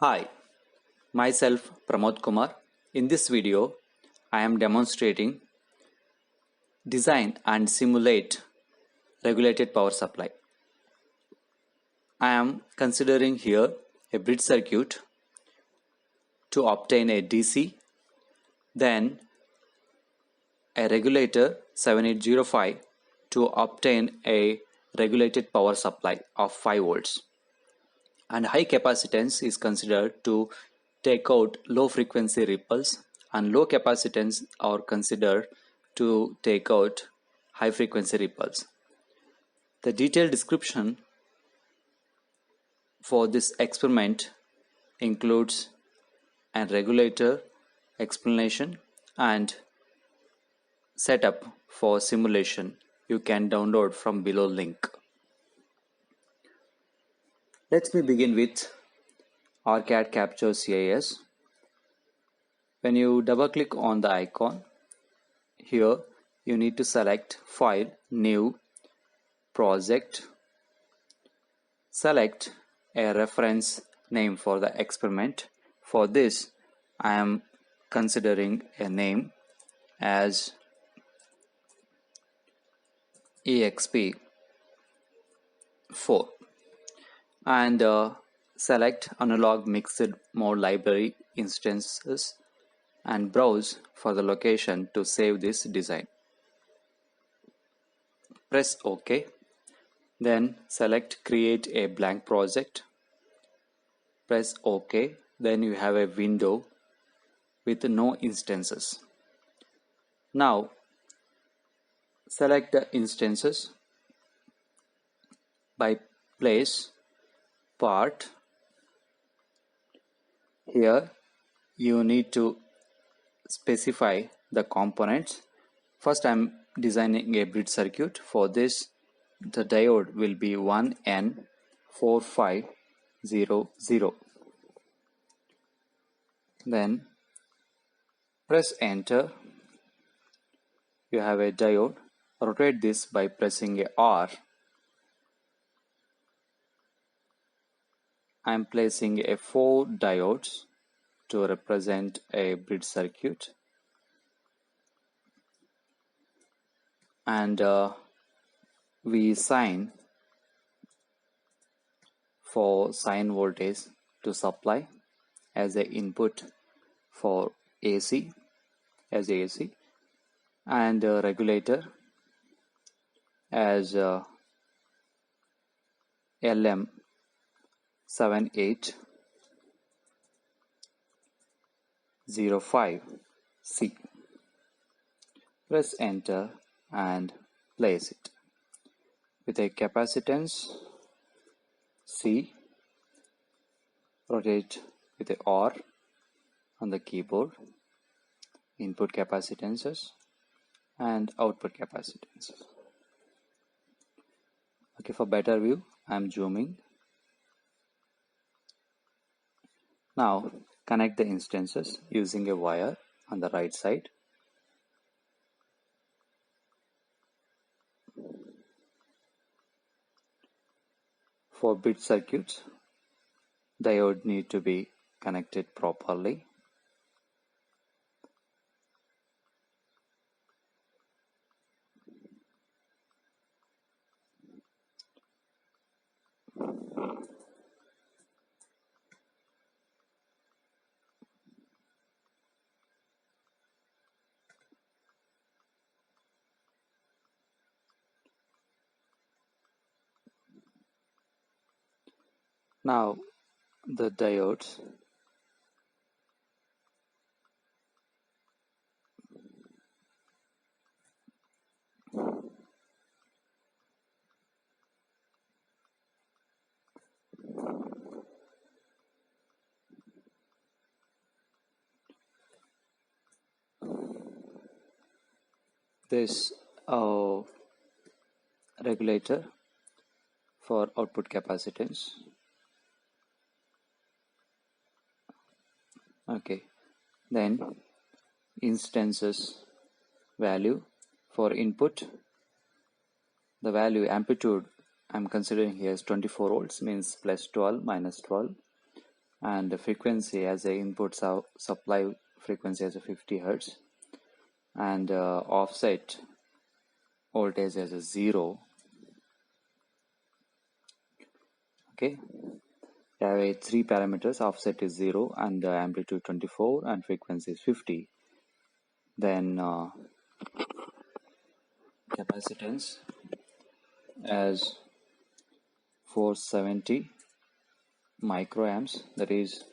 Hi, myself Pramod Kumar. In this video, I am demonstrating design and simulate regulated power supply. I am considering here a bridge circuit to obtain a DC, then a regulator 7805 to obtain a regulated power supply of 5 volts. And high capacitance is considered to take out low frequency ripples, and low capacitance are considered to take out high frequency ripples. The detailed description for this experiment includes a regulator explanation and setup for simulation. You can download from below link. Let me begin with ArcAD Capture CIS. When you double click on the icon, here you need to select File, New, Project. Select a reference name for the experiment. For this, I am considering a name as EXP4 and select Analog Mixed Mode Library instances and browse for the location to save this design. Press OK. Then select Create a blank project. Press OK. Then you have a window with no instances. Now select the instances by place, part. Here you need to specify the components. First, I am designing a bridge circuit. For this, the diode will be 1N4500. Then press enter. You have a diode. Rotate this by pressing a R. I am placing a 4 diodes to represent a bridge circuit, and we sign for sine voltage to supply as a input for AC as AC, and regulator as LM7805C. Press enter and place it. With a capacitance C, rotate with a R on the keyboard, input capacitances and output capacitances. Okay, for better view, I am zooming. Now connect the instances using a wire on the right side. For bridge circuits, diode need to be connected properly. Now the diodes this regulator for output capacitance. Okay, then instances value for input. The value amplitude I'm considering here is 24 volts, means plus 12 minus 12. and the frequency as a input supply frequency as a 50 hertz, and offset voltage as a 0. Okay, there are three parameters: offset is 0 and amplitude 24 and frequency is 50. Then capacitance as 470 microamps, that is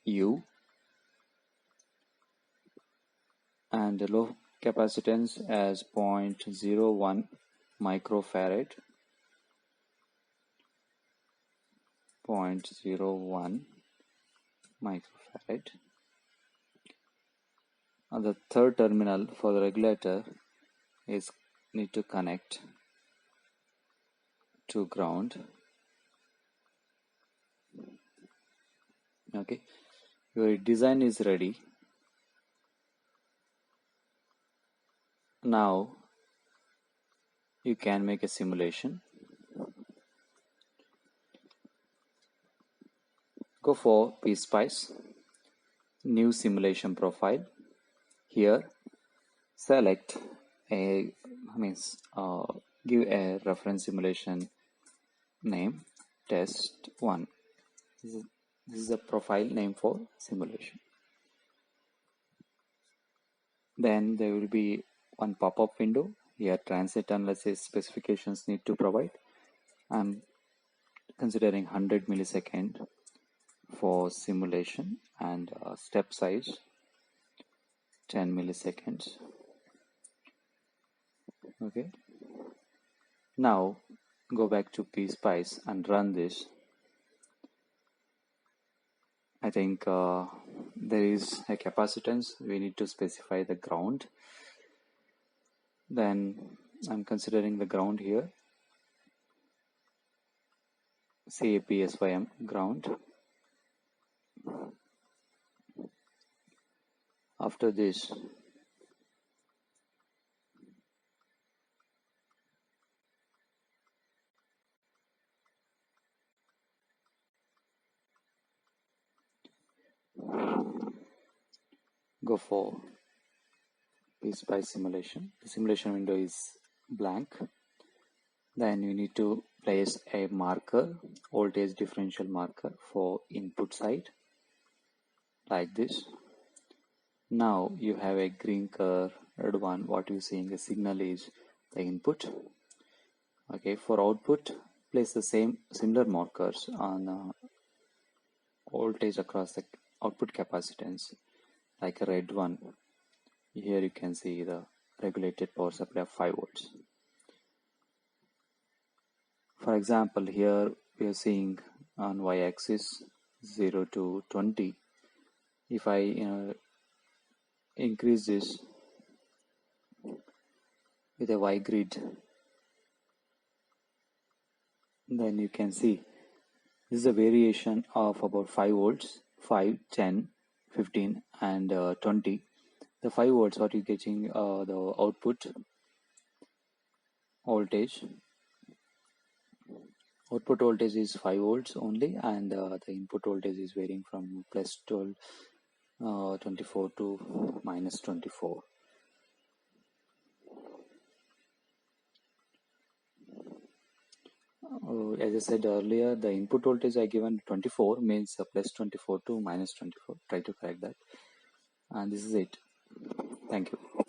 U, and the low capacitance as 0.01 microfarad, 0.01 microfarad. And the third terminal for the regulator is need to connect to ground. Okay, your design is ready. Now you can make a simulation. Go for PSpice, new simulation profile. Here select a give a reference simulation name test1. This is a profile name for simulation. Then there will be one pop-up window. Here transit analysis specifications need to provide. I'm considering 100 millisecond for simulation, and step size 10 milliseconds. Okay, now go back to PSpice and run this. I think there is a capacitance. We need to specify the ground. Then I'm considering the ground here. Say PSYM ground. After this, go for PSpice simulation. The simulation window is blank. Then you need to place a marker, voltage differential marker for input side, like this. Now you have a green color, red one. What you seeing the signal is the input. Okay, for output, place the similar markers on voltage across the output capacitance, like a red one. Here you can see the regulated power supply of 5 volts. For example, here we are seeing on y-axis 0 to 20. If I increase this with a y grid, then you can see this is a variation of about 5 volts, 5, 10, 15 and 20. The 5 volts, what you getting the output voltage. Output voltage is 5 volts only, and the input voltage is varying from plus 12, 24 to minus 24. As I said earlier, the input voltage I given 24 means plus 24 to minus 24. Try to correct that. And this is it. Thank you.